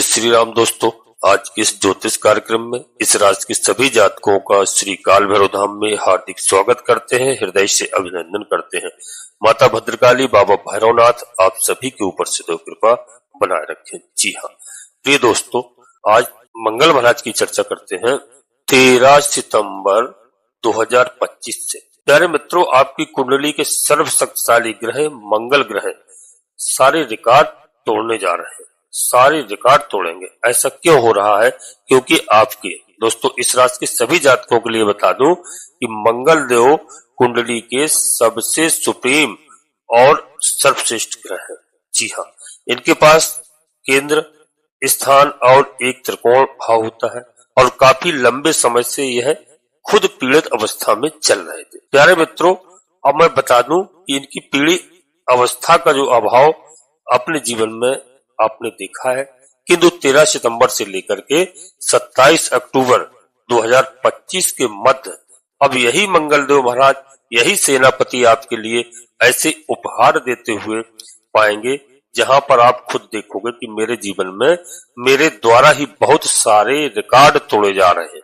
श्री राम दोस्तों, आज के इस ज्योतिष कार्यक्रम में इस राशि के सभी जातकों का श्री काल भैरव धाम में हार्दिक स्वागत करते हैं, हृदय से अभिनंदन करते हैं। माता भद्रकाली, बाबा भैरवनाथ आप सभी के ऊपर से कृपा बनाए रखें। जी हाँ प्रिय दोस्तों, आज मंगल महाराज की चर्चा करते हैं 13 सितंबर 2025 से। प्यारे मित्रों, आपकी कुंडली के सर्वशक्तिशाली ग्रह मंगल ग्रह सारे रिकॉर्ड तोड़ने जा रहे हैं, सारे रिकॉर्ड तोड़ेंगे। ऐसा क्यों हो रहा है? क्योंकि आपके दोस्तों इस राशि के सभी जातकों के लिए बता दूं कि मंगल देव कुंडली के सबसे सुप्रीम और सर्वश्रेष्ठ ग्रह है। जी हाँ, इनके पास केंद्र स्थान और एक त्रिकोण भाव होता है और काफी लंबे समय से यह खुद पीड़ित अवस्था में चल रहे थे। प्यारे मित्रों, अब मैं बता दूं कि इनकी पीड़ित अवस्था का जो अभाव अपने जीवन में आपने देखा है, किंतु 13 सितंबर से लेकर के 27 अक्टूबर 2025 के मध्य अब यही मंगल देव महाराज, यही सेनापति आपके लिए ऐसे उपहार देते हुए पाएंगे जहां पर आप खुद देखोगे कि मेरे जीवन में मेरे द्वारा ही बहुत सारे रिकॉर्ड तोड़े जा रहे हैं।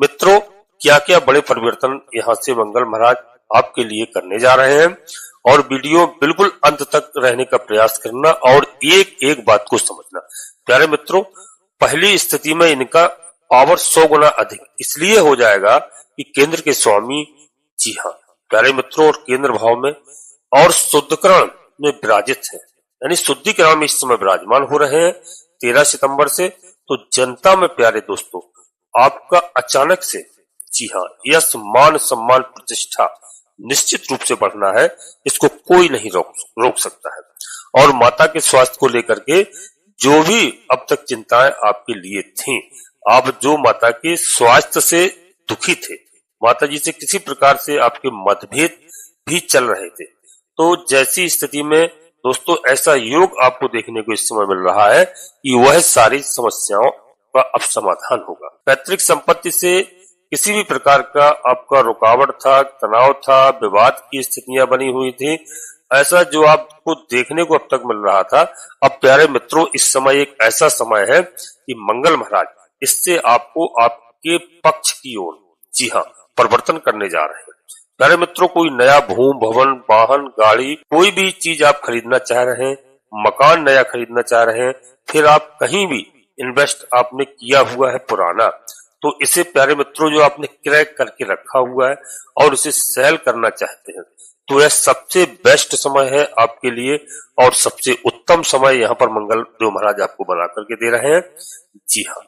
मित्रों, क्या क्या बड़े परिवर्तन यहाँ से मंगल महाराज आपके लिए करने जा रहे हैं, और वीडियो बिल्कुल अंत तक रहने का प्रयास करना और एक एक बात को समझना। प्यारे मित्रों, पहली स्थिति में इनका पावर 100 गुना अधिक इसलिए हो जाएगा कि केंद्र के स्वामी, जी हाँ प्यारे मित्रों, और केंद्र भाव में और शुद्धिकरण में विराजित है, यानी शुद्धिकरण में इस समय विराजमान हो रहे हैं 13 सितंबर से। तो जनता में प्यारे दोस्तों आपका अचानक से, जी हाँ, यश मान सम्मान प्रतिष्ठा निश्चित रूप से बढ़ना है, इसको कोई नहीं रोक सकता है। और माता के स्वास्थ्य को लेकर के जो भी अब तक चिंताएं आपके लिए थीं, आप जो माता के स्वास्थ्य से दुखी थे, माता जी से किसी प्रकार से आपके मतभेद भी चल रहे थे, तो जैसी स्थिति में दोस्तों ऐसा योग आपको देखने को इस समय मिल रहा है कि वह सारी समस्याओं का अब समाधान होगा। पैतृक संपत्ति से किसी भी प्रकार का आपका रुकावट था, तनाव था, विवाद की स्थितियां बनी हुई थी, ऐसा जो आपको देखने को अब तक मिल रहा था, अब प्यारे मित्रों इस समय एक ऐसा समय है कि मंगल महाराज इससे आपको आपके पक्ष की ओर, जी हाँ, परिवर्तन करने जा रहे हैं। प्यारे मित्रों, कोई नया भूमि, भवन, वाहन, गाड़ी, कोई भी चीज आप खरीदना चाह रहे हैं, मकान नया खरीदना चाह रहे हैं, फिर आप कहीं भी इन्वेस्ट आपने किया हुआ है पुराना, तो इसे प्यारे मित्रों जो आपने क्रय करके रखा हुआ है और इसे सेल करना चाहते हैं, तो यह सबसे बेस्ट समय है आपके लिए और सबसे उत्तम समय यहाँ पर मंगल देव महाराज आपको बना करके दे रहे हैं। जी हाँ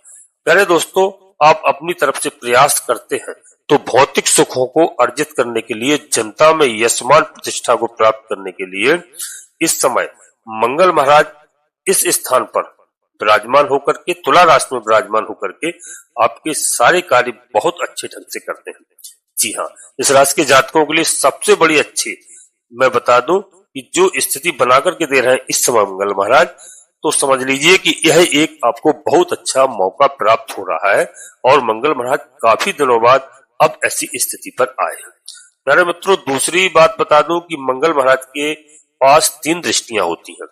प्यारे दोस्तों, आप अपनी तरफ से प्रयास करते हैं तो भौतिक सुखों को अर्जित करने के लिए, जनता में यशमान प्रतिष्ठा को प्राप्त करने के लिए इस समय मंगल महाराज इस स्थान पर विराजमान होकर के, तुला राशि में विराजमान होकर के आपके सारे कार्य बहुत अच्छे ढंग से करते हैं। जी हाँ, इस राशि के जातकों के लिए सबसे बड़ी अच्छी मैं बता दूं कि जो स्थिति बना करके दे रहे हैं इस समय मंगल महाराज, तो समझ लीजिए कि यह एक आपको बहुत अच्छा मौका प्राप्त हो रहा है और मंगल महाराज काफी दिनों बाद अब ऐसी स्थिति पर आए हैं। मेरे मित्रों, दूसरी बात बता दूं कि मंगल महाराज के पास 3 दृष्टियां होती हैं।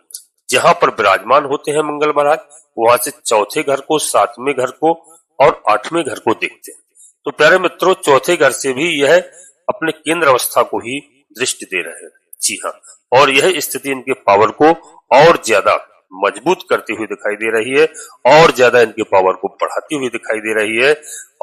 जहां पर विराजमान होते हैं मंगल महाराज, वहां से चौथे घर को, 7वें घर को और 8वें घर को देखते हैं। तो प्यारे मित्रों, चौथे घर से भी यह अपने केंद्र अवस्था को ही दृष्टि दे रहे हैं। जी हाँ, और यह स्थिति इनके पावर को और ज्यादा मजबूत करती हुई दिखाई दे रही है और ज्यादा इनके पावर को बढ़ाती हुई दिखाई दे रही है।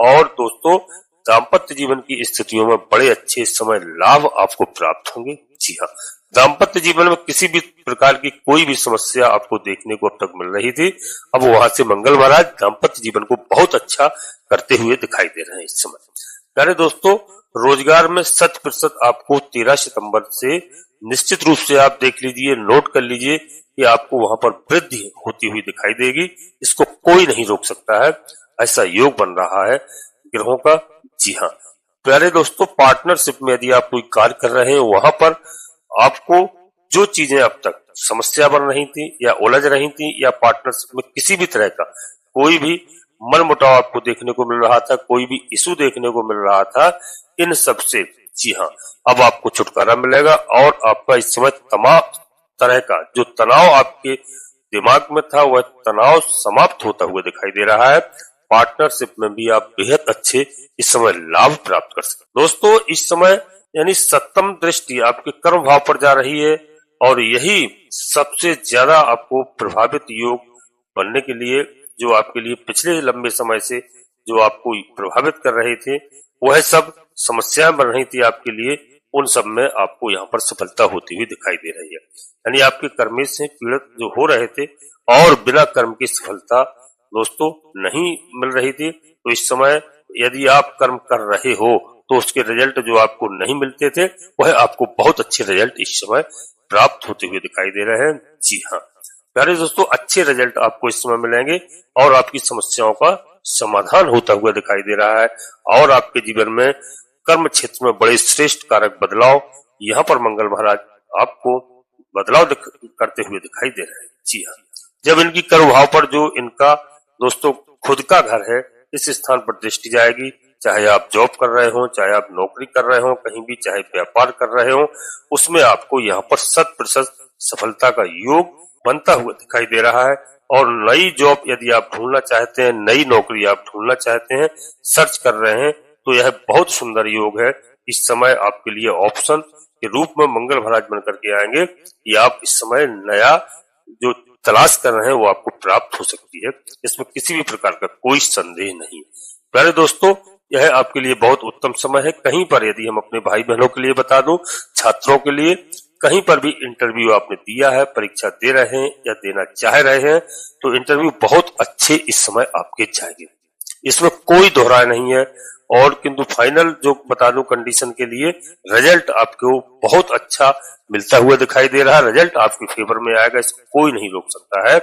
और दोस्तों, दाम्पत्य जीवन की स्थितियों में बड़े अच्छे समय लाभ आपको प्राप्त होंगे। जी हाँ, दाम्पत्य जीवन में किसी भी प्रकार की कोई भी समस्या आपको देखने को अब तक मिल रही थी, अब वहां से मंगल महाराज दाम्पत्य जीवन को बहुत अच्छा करते हुए दिखाई दे रहे हैं इस समय। प्यारे दोस्तों, रोजगार में 100% आपको 13 सितंबर से निश्चित रूप से आप देख लीजिए, नोट कर लीजिए कि आपको वहां पर वृद्धि होती हुई दिखाई देगी। इसको कोई नहीं रोक सकता है, ऐसा योग बन रहा है ग्रहों का। जी हाँ प्यारे दोस्तों, पार्टनरशिप में यदि आप कोई कार्य कर रहे हैं, वहां पर आपको जो चीजें अब तक समस्या बन रही थी या उलझ रही थी, या पार्टनरशिप में किसी भी तरह का कोई भी मनमुटाव आपको देखने को मिल रहा था, कोई भी इशू देखने को मिल रहा था, इन सब से, जी हाँ, अब आपको छुटकारा मिलेगा और आपका इस समय तमाम तरह का जो तनाव आपके दिमाग में था वह तनाव समाप्त होता हुआ दिखाई दे रहा है। पार्टनरशिप में भी आप बेहद अच्छे इस समय लाभ प्राप्त कर सकते। दोस्तों इस समय यानी सप्तम दृष्टि आपके कर्म भाव पर जा रही है और यही सबसे ज्यादा आपको प्रभावित योग बनने के लिए, जो आपके लिए पिछले लंबे समय से जो आपको प्रभावित कर रहे थे, वह सब समस्याएं बन रही थी आपके लिए, उन सब में आपको यहाँ पर सफलता होती हुई दिखाई दे रही है। यानी आपके कर्मेश से पीड़ित जो हो रहे थे और बिना कर्म की सफलता दोस्तों नहीं मिल रही थी, तो इस समय यदि आप कर्म कर रहे हो तो उसके रिजल्ट जो आपको नहीं मिलते थे वह आपको बहुत अच्छे रिजल्ट इस समय प्राप्त होते हुए दिखाई दे रहे हैं। जी हाँ प्यारे दोस्तों, अच्छे रिजल्ट आपको इस समय मिलेंगे और आपकी समस्याओं का समाधान होता हुआ दिखाई दे रहा है और आपके जीवन में कर्म क्षेत्र में बड़े श्रेष्ठ कारक बदलाव यहाँ पर मंगल महाराज आपको बदलाव करते हुए दिखाई दे रहे हैं। जी हाँ, जब इनकी कर्म भाव पर जो इनका दोस्तों खुद का घर है इस स्थान पर दृष्टि जाएगी, चाहे आप जॉब कर रहे हो, चाहे आप नौकरी कर रहे हो, कहीं भी चाहे व्यापार कर रहे हो, उसमें आपको यहाँ पर 100% सफलता का योग बनता हुआ दिखाई दे रहा है। और नई जॉब यदि आप ढूंढना चाहते हैं, नई नौकरी आप ढूंढना चाहते हैं, सर्च कर रहे हैं, तो यह बहुत सुंदर योग है। इस समय आपके लिए ऑप्शन के रूप में मंगल महाराज बनकर के आएंगे कि आप इस समय नया जो तलाश कर रहे हैं वो आपको प्राप्त हो सकती है, इसमें किसी भी प्रकार का कोई संदेह नहीं। प्यारे दोस्तों यह आपके लिए बहुत उत्तम समय है। कहीं पर यदि हम अपने भाई बहनों के लिए बता दूं, छात्रों के लिए कहीं पर भी इंटरव्यू आपने दिया है, परीक्षा दे रहे हैं या देना चाह रहे हैं, तो इंटरव्यू बहुत अच्छे इस समय आपके जाएंगे, इसमें कोई दोहराए नहीं है। और किंतु फाइनल जो बता दूं कंडीशन के लिए, रिजल्ट आपको बहुत अच्छा मिलता हुआ दिखाई दे रहा है, रिजल्ट आपके फेवर में आएगा, इसको कोई नहीं रोक सकता है।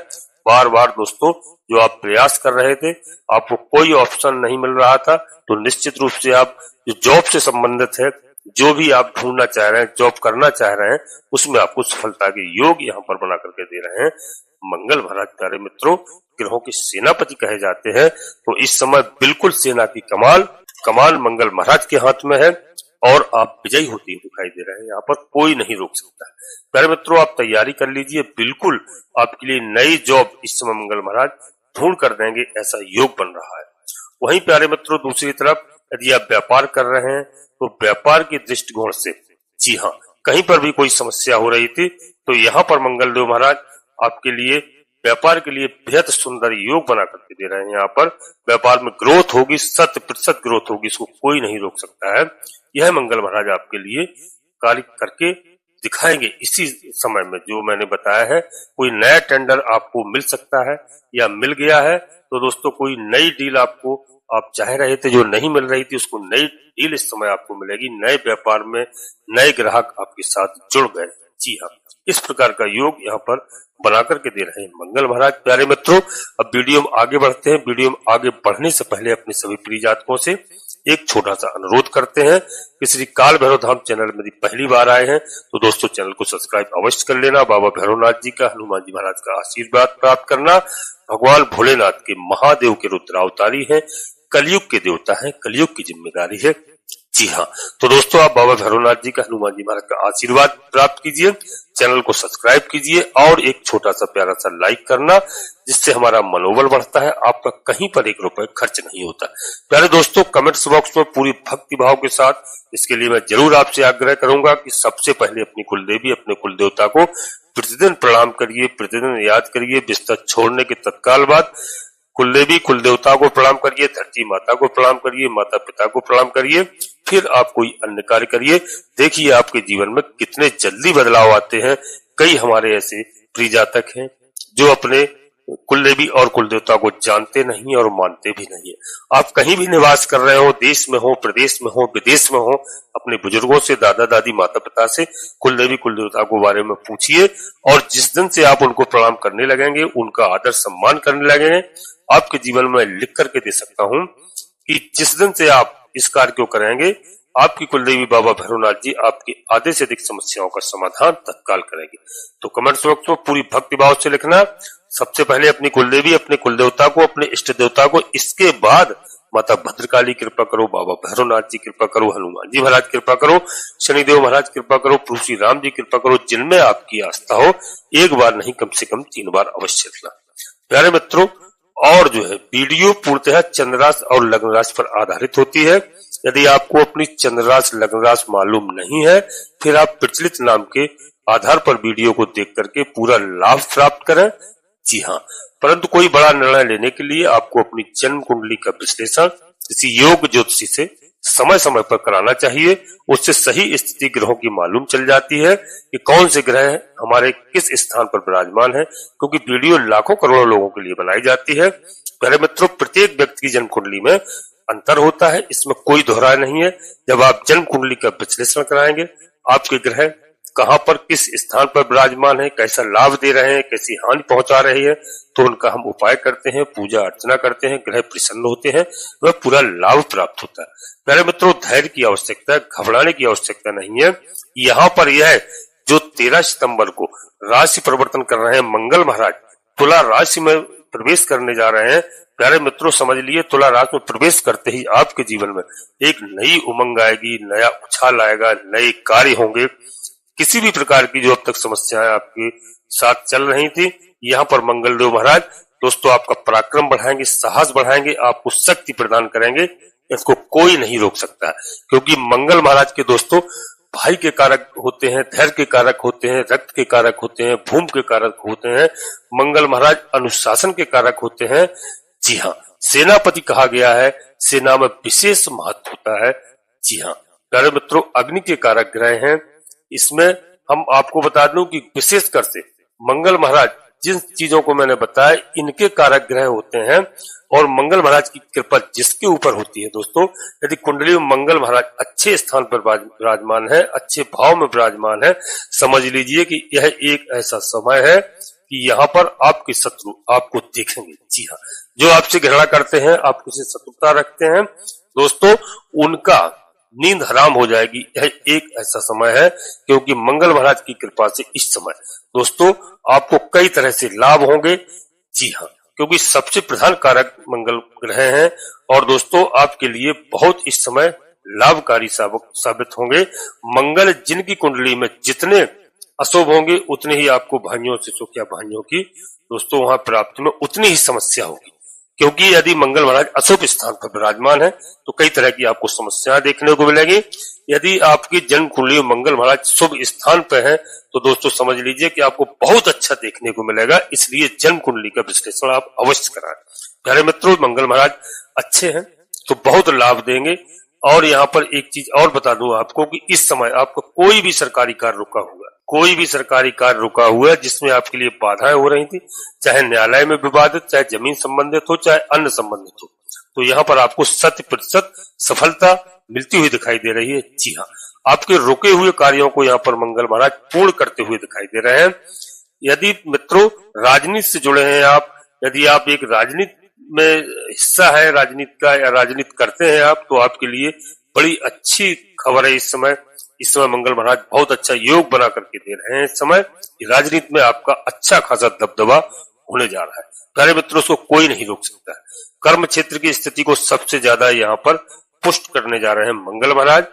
बार बार दोस्तों जो आप प्रयास कर रहे थे, आपको कोई ऑप्शन नहीं मिल रहा था, तो निश्चित रूप से आप जो जॉब से संबंधित है, जो भी आप ढूंढना चाह रहे हैं, जॉब करना चाह रहे हैं, उसमें आपको सफलता के योग यहाँ पर बना करके दे रहे हैं मंगल महाराज। प्यारे मित्रों, ग्रहों के सेनापति कहे जाते हैं, तो इस समय बिल्कुल सेना की कमाल मंगल महाराज के हाथ में है और आप विजयी होती हुई दिखाई दे रहे हैं, यहाँ पर कोई नहीं रोक सकता। प्यारे मित्रों, आप तैयारी कर लीजिए, बिल्कुल आपके लिए नई जॉब इस समय मंगल महाराज ढूंढ कर देंगे, ऐसा योग बन रहा है। वहीं प्यारे मित्रों दूसरी तरफ यदि आप व्यापार कर रहे हैं, तो व्यापार की दृष्टिकोण से, जी हाँ, कहीं पर भी कोई समस्या हो रही थी, तो यहाँ पर मंगल देव महाराज आपके लिए व्यापार के लिए बेहद सुंदर योग बना करके दे रहे हैं। यहाँ पर व्यापार में ग्रोथ होगी, 100% ग्रोथ होगी, इसको कोई नहीं रोक सकता है। यह मंगल महाराज आपके लिए कार्य करके दिखाएंगे इसी समय में जो मैंने बताया है। कोई नया टेंडर आपको मिल सकता है या मिल गया है, तो दोस्तों कोई नई डील आपको आप चाह रहे थे जो नहीं मिल रही थी, उसको नई डील इस समय आपको मिलेगी। नए व्यापार में नए ग्राहक आपके साथ जुड़ गए। जी हाँ, इस प्रकार का योग यहाँ पर बना करके दे रहे हैं मंगल महाराज। प्यारे मित्रों, अब वीडियो में आगे बढ़ते हैं। वीडियो में आगे बढ़ने से पहले अपने सभी प्रिय जातकों से एक छोटा सा अनुरोध करते हैं कि श्री काल भैरव धाम चैनल में यदि पहली बार आए हैं तो दोस्तों चैनल को सब्सक्राइब अवश्य कर लेना। बाबा भैरवनाथ जी का, हनुमान जी महाराज का आशीर्वाद प्राप्त करना। भगवान भोलेनाथ के महादेव के रुद्रावतारी है, कलयुग के देवता है, कलयुग की जिम्मेदारी है। जी हाँ, तो दोस्तों आप बाबा भैरवनाथ जी का, हनुमान जी महाराज का आशीर्वाद प्राप्त कीजिए, चैनल को सब्सक्राइब कीजिए और एक छोटा सा प्यारा सा लाइक करना, जिससे हमारा मनोबल बढ़ता है। आपका कहीं पर 1 रुपए खर्च नहीं होता। प्यारे दोस्तों, कमेंट्स बॉक्स में पूरी भक्ति भाव के साथ, इसके लिए मैं जरूर आपसे आग्रह करूंगा कि सबसे पहले अपनी कुलदेवी, अपने कुल देवता को प्रतिदिन प्रणाम करिए, प्रतिदिन याद करिए। बिस्तर छोड़ने के तत्काल बाद कुलदेवी, कुल देवता को प्रणाम करिए, धरती माता को प्रणाम करिए, माता पिता को प्रणाम करिए, फिर आप कोई अन्य कार्य करिए। देखिए आपके जीवन में कितने जल्दी बदलाव आते हैं। कई हमारे ऐसे प्रिय जातक हैं जो अपने कुलदेवी और कुल देवता को जानते नहीं और मानते भी नहीं है। आप कहीं भी निवास कर रहे हो, देश में हो, प्रदेश में हो, विदेश में हो, अपने बुजुर्गों से, दादा दादी, माता पिता से कुलदेवी कुल देवता को बारे में पूछिए और जिस दिन से आप उनको प्रणाम करने लगेंगे, उनका आदर सम्मान करने लगेंगे, आपके जीवन में लिख करके दे सकता हूं कि जिस दिन से आप इस कार्य को करेंगे, आपकी कुलदेवी बाबा भैरवनाथ जी आपकी आधे से अधिक समस्याओं का समाधान तत्काल करेंगे। तो कमेंट्स बॉक्स में पूरी भक्ति भाव से लिखना। सबसे पहले अपनी कुलदेवी, अपने कुल देवता को, अपने इष्ट देवता को, इसके बाद माता भद्रकाली कृपा करो, बाबा भैरवनाथ जी कृपा करो, हनुमान जी महाराज कृपा करो, शनिदेव महाराज कृपा करो, प्रभु श्री राम जी कृपा करो। जिनमें आपकी आस्था हो एक बार नहीं कम से कम 3 बार अवश्य करना। प्यारे मित्रों, और जो है वीडियो पूर्णतः चंद्र राशि और लग्न राशि पर आधारित होती है। यदि आपको अपनी चंद्र राशि लग्न राशि मालूम नहीं है, फिर आप प्रचलित नाम के आधार पर वीडियो को देख करके पूरा लाभ प्राप्त करें। जी हाँ, परंतु कोई बड़ा निर्णय लेने के लिए आपको अपनी जन्म कुंडली का विश्लेषण किसी योग्य ज्योतिषी से समय समय पर कराना चाहिए। उससे सही स्थिति ग्रहों की मालूम चल जाती है कि कौन से ग्रह हमारे किस स्थान पर विराजमान है, क्योंकि वीडियो लाखों करोड़ों लोगों के लिए बनाई जाती है। प्यारे मित्रों, प्रत्येक व्यक्ति की जन्म कुंडली में अंतर होता है, इसमें कोई दोहराय नहीं है। जब आप जन्म कुंडली का विश्लेषण कराएंगे, आपके ग्रह कहां पर किस स्थान पर विराजमान है, कैसा लाभ दे रहे हैं, कैसी हानि पहुंचा रही है, तो उनका हम उपाय करते हैं, पूजा अर्चना करते हैं, ग्रह प्रसन्न होते हैं, वह पूरा लाभ प्राप्त होता है। प्यारे मित्रों, धैर्य की आवश्यकता है, घबराने की आवश्यकता नहीं है। यहाँ पर यह जो 13 सितंबर को राशि परिवर्तन कर रहे हैं मंगल महाराज, तुला राशि में प्रवेश करने जा रहे हैं। प्यारे मित्रों, समझ लिए तुला राशि में प्रवेश करते ही आपके जीवन में एक नई उमंग आएगी, नया उछाल आएगा, नए कार्य होंगे। किसी भी प्रकार की जो अब तक समस्याएं आपके साथ चल रही थी, यहाँ पर मंगल देव महाराज दोस्तों आपका पराक्रम बढ़ाएंगे, साहस बढ़ाएंगे, आपको शक्ति प्रदान करेंगे। इसको कोई नहीं रोक सकता, क्योंकि मंगल महाराज के दोस्तों भाई के कारक होते हैं, धैर्य के कारक होते हैं, रक्त के कारक होते हैं, भूमि के कारक होते हैं। मंगल महाराज अनुशासन के कारक होते हैं। जी हाँ, सेनापति कहा गया है, सेना में विशेष महत्व होता है। जी हाँ प्यारे मित्रों, अग्नि के कारक ग्रह हैं। इसमें हम आपको बता दूं कि विशेषकर से मंगल महाराज जिन चीजों को मैंने बताया इनके कारक ग्रह होते हैं, और मंगल महाराज की कृपा जिसके ऊपर होती है दोस्तों, यदि कुंडली में मंगल महाराज अच्छे स्थान पर विराजमान है, अच्छे भाव में विराजमान है, समझ लीजिए कि यह एक ऐसा समय है कि यहाँ पर आपके शत्रु आपको देखेंगे। जी हाँ, जो आपसे घृणा करते हैं, आपसे शत्रुता रखते हैं दोस्तों, उनका नींद हराम हो जाएगी। यह एक ऐसा समय है क्योंकि मंगल महाराज की कृपा से इस समय दोस्तों आपको कई तरह से लाभ होंगे। जी हाँ, क्योंकि सबसे प्रधान कारक मंगल ग्रह हैं, और दोस्तों आपके लिए बहुत इस समय लाभकारी साबित होंगे। मंगल जिनकी कुंडली में जितने अशुभ होंगे, उतने ही आपको भाइयों से सुख या भाइयों की दोस्तों वहां प्राप्ति में उतनी ही समस्या होगी, क्योंकि यदि मंगल महाराज अशुभ स्थान पर विराजमान है तो कई तरह की आपको समस्याएं देखने को मिलेगी। यदि आपकी जन्म कुंडली में मंगल महाराज शुभ स्थान पर है तो दोस्तों समझ लीजिए कि आपको बहुत अच्छा देखने को मिलेगा। इसलिए जन्म कुंडली का विश्लेषण आप अवश्य कराएं। प्यारे मित्रों, मंगल महाराज अच्छे हैं तो बहुत लाभ देंगे। और यहाँ पर एक चीज और बता दूं आपको कि इस समय आपको कोई भी सरकारी कार्य रुका हुआ है, कोई भी सरकारी कार्य रुका हुआ है जिसमें आपके लिए बाधाएं हो रही थी, चाहे न्यायालय में विवादित, चाहे जमीन संबंधित हो, चाहे अन्य संबंधित हो, तो यहाँ पर आपको 100% सफलता मिलती हुई दिखाई दे रही है। जी हाँ, आपके रुके हुए कार्यों को यहाँ पर मंगल महाराज पूर्ण करते हुए दिखाई दे रहे हैं। यदि मित्रों राजनीति से जुड़े हैं आप, यदि आप एक राजनीति में हिस्सा है राजनीति का, या राजनीति करते हैं आप, तो आपके लिए बड़ी अच्छी खबर है। इस समय मंगल महाराज बहुत अच्छा योग बना करके दे रहे हैं। इस समय राजनीति में आपका अच्छा खासा दबदबा होने जा रहा है। प्यारे मित्रों, उसको कोई नहीं रोक सकता है। कर्म क्षेत्र की स्थिति को सबसे ज्यादा यहाँ पर पुष्ट करने जा रहे हैं मंगल महाराज,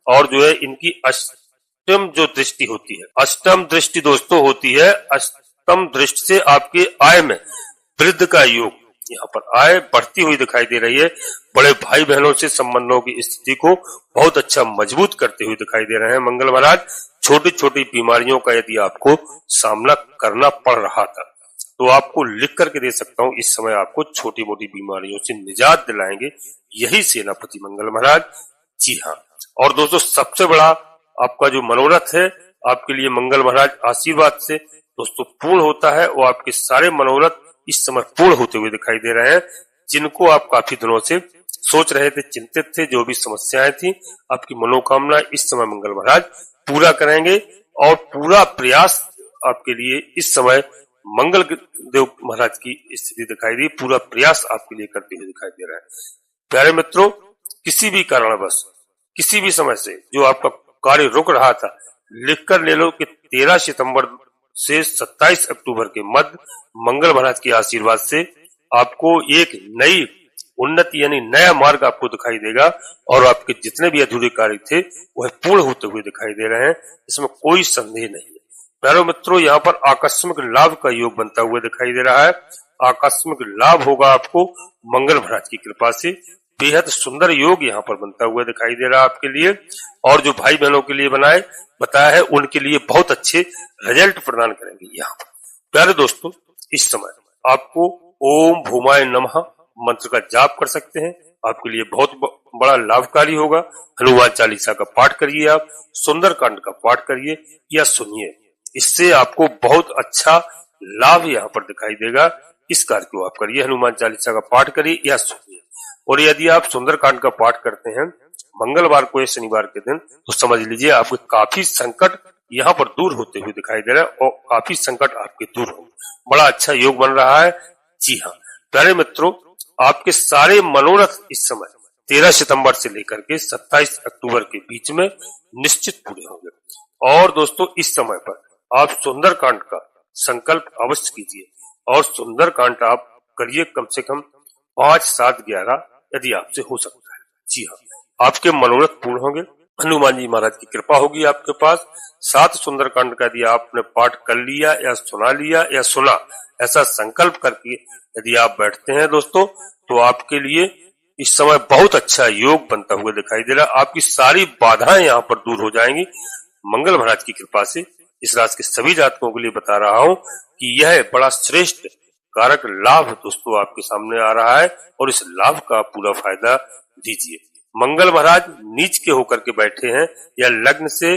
और जो है इनकी अष्टम जो दृष्टि होती है, अष्टम दृष्टि दोस्तों होती है, अष्टम दृष्टि से आपके आय में वृद्धि का योग, यहाँ पर आय बढ़ती हुई दिखाई दे रही है। बड़े भाई बहनों से संबंधों की स्थिति को बहुत अच्छा मजबूत करते हुए दिखाई दे रहे हैं मंगल महाराज। छोटी छोटी बीमारियों का यदि आपको सामना करना पड़ रहा था तो आपको लिख करके दे सकता हूँ, इस समय आपको छोटी मोटी बीमारियों से निजात दिलाएंगे यही सेनापति मंगल महाराज। जी हाँ, और दोस्तों सबसे बड़ा आपका जो मनोरथ है आपके लिए मंगल महाराज आशीर्वाद से दोस्तों पूर्ण होता है, वो आपके सारे मनोरथ इस समय पूर्ण होते हुए दिखाई दे रहे हैं। जिनको आप काफी दिनों से सोच रहे थे, चिंतित थे, जो भी समस्याएं थी, आपकी मनोकामना इस समय मंगल महाराज पूरा करेंगे, और पूरा प्रयास आपके लिए इस समय मंगल देव महाराज की स्थिति दिखाई दी, पूरा प्रयास आपके लिए करते हुए दिखाई दे रहा है। प्यारे मित्रों, किसी भी कारणवश किसी भी समय से जो आपका कार्य रुक रहा था, लिखकर ले लो कि 13 सितंबर से 27 अक्टूबर के मध्य मंगल महाराज के आशीर्वाद से आपको एक नई उन्नति यानी नया मार्ग आपको दिखाई देगा और आपके जितने भी अधूरे कार्य थे वह पूर्ण होते हुए दिखाई दे रहे हैं, इसमें कोई संदेह नहीं है। प्यारे मित्रों, यहाँ पर आकस्मिक लाभ का योग बनता हुआ दिखाई दे रहा है। आकस्मिक लाभ होगा आपको मंगल महाराज की कृपा से। बेहद सुंदर योग यहाँ पर बनता हुआ दिखाई दे रहा है आपके लिए, और जो भाई बहनों के लिए बताया है उनके लिए बहुत अच्छे रिजल्ट प्रदान करेंगे यहाँ पर। प्यारे दोस्तों, इस समय आपको ओम भूमाय नमः मंत्र का जाप कर सकते हैं, आपके लिए बहुत बड़ा लाभकारी होगा। हनुमान चालीसा का पाठ करिए, आप सुंदरकांड का पाठ करिए या सुनिए, इससे आपको बहुत अच्छा लाभ यहाँ पर दिखाई देगा। इस कार्य को आप करिए, हनुमान चालीसा का पाठ करिए या सुनिए। और यदि आप सुंदरकांड का पाठ करते हैं मंगलवार को या शनिवार के दिन, तो समझ लीजिए आपके काफी संकट यहाँ पर दूर होते हुए दिखाई दे रहा है और काफी संकट आपके दूर होंगे। बड़ा अच्छा योग बन रहा है। जी हाँ प्यारे मित्रों, आपके सारे मनोरथ इस समय 13 सितंबर से लेकर के 27 अक्टूबर के बीच में निश्चित पूरे होंगे। और दोस्तों, इस समय पर आप सुंदरकांड का संकल्प अवश्य कीजिए और सुंदरकांड आप करिए कम से कम 5, 7, 11 यदि आपसे हो सकता है। जी हाँ, आपके मनोरथ पूर्ण होंगे। हनुमान जी महाराज की कृपा होगी आपके पास। 7 सुंदरकांड का यदि आपने पाठ कर लिया या सुना, ऐसा संकल्प करके यदि आप बैठते हैं दोस्तों, तो आपके लिए इस समय बहुत अच्छा योग बनता हुआ दिखाई दे रहा है। आपकी सारी बाधाएं यहाँ पर दूर हो जाएंगी मंगल महाराज की कृपा से। इस राशि के सभी जातकों के लिए बता रहा हूँ कि यह बड़ा श्रेष्ठ कारक लाभ दोस्तों आपके सामने आ रहा है और इस लाभ का पूरा फायदा दीजिए। मंगल महाराज नीच के होकर के बैठे हैं या लग्न से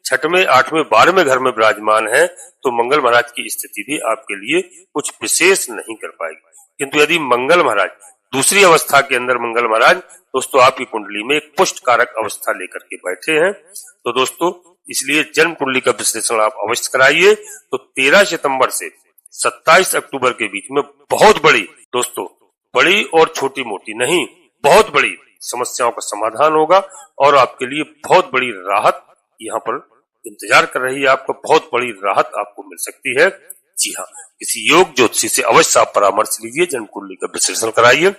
6वें, 8वें, 12वें घर में विराजमान है, तो मंगल महाराज की स्थिति भी आपके लिए कुछ विशेष नहीं कर पाएगी। किंतु यदि मंगल महाराज दूसरी अवस्था के अंदर मंगल महाराज दोस्तों आपकी कुंडली में एक पुष्ट कारक अवस्था लेकर के बैठे हैं, तो दोस्तों इसलिए जन्म कुंडली का विश्लेषण आप अवश्य कराइए। तो 13 सितंबर से 27 अक्टूबर के बीच में बहुत बड़ी दोस्तों, बड़ी और छोटी मोटी नहीं, बहुत बड़ी समस्याओं का समाधान होगा और आपके लिए बहुत बड़ी राहत यहाँ पर इंतजार कर रही है। आपको बहुत बड़ी राहत आपको मिल सकती है। जी हाँ, किसी योग ज्योतिषी से अवश्य आप परामर्श लीजिए, जन्म कुंडली का विश्लेषण कराइए।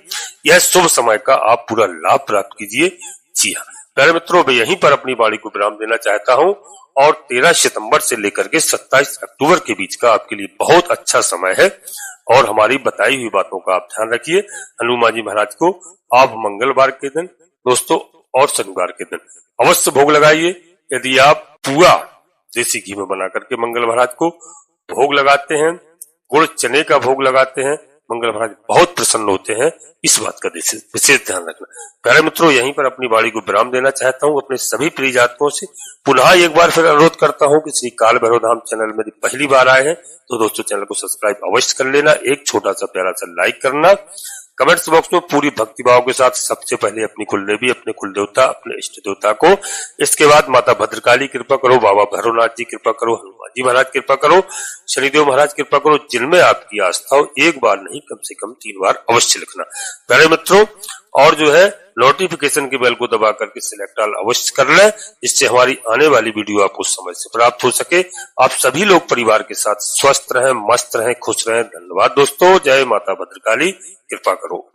यह शुभ समय का आप पूरा लाभ प्राप्त कीजिए। जी हाँ प्यारे मित्रों, मैं यहीं पर अपनी वाणी को विराम देना चाहता हूँ और 13 सितंबर से लेकर के 27 अक्टूबर के बीच का आपके लिए बहुत अच्छा समय है और हमारी बताई हुई बातों का आप ध्यान रखिए। हनुमान जी महाराज को आप मंगलवार के दिन दोस्तों और शनिवार के दिन अवश्य भोग लगाइए। यदि आप पूरा देसी घी में बना करके मंगल महाराज को भोग लगाते हैं, गुड़ चने का भोग लगाते हैं, मंगल महाराज बहुत प्रसन्न होते हैं। इस बात का विशेष ध्यान रखना। प्यारे मित्रों, यहीं पर अपनी वाणी को विराम देना चाहता हूँ। अपने सभी प्रिय जातकों से पुनः एक बार फिर अनुरोध करता हूँ कि श्री काल भैरव धाम चैनल में पहली बार आए हैं तो दोस्तों चैनल को सब्सक्राइब अवश्य कर लेना, एक छोटा सा प्यारा सा लाइक करना, कमेंट्स बॉक्स में पूरी भक्ति भाव के साथ सबसे पहले अपनी कुलदेवी, अपने कुल देवता, अपने इष्ट देवता को, इसके बाद माता भद्रकाली कृपा करो, बाबा भैरवनाथ जी कृपा करो, हनुमान जी महाराज कृपा करो, शनिदेव महाराज कृपा करो। जिनमें आपकी आस्था हो एक बार नहीं कम से कम 3 बार अवश्य लिखना प्यारे मित्रों। और जो है नोटिफिकेशन के बेल को दबा करके सिलेक्ट ऑल अवश्य कर लें, जिससे हमारी आने वाली वीडियो आपको समय से प्राप्त हो सके। आप सभी लोग परिवार के साथ स्वस्थ रहें, मस्त रहें, खुश रहें। धन्यवाद दोस्तों। जय माता भद्रकाली, कृपा करो।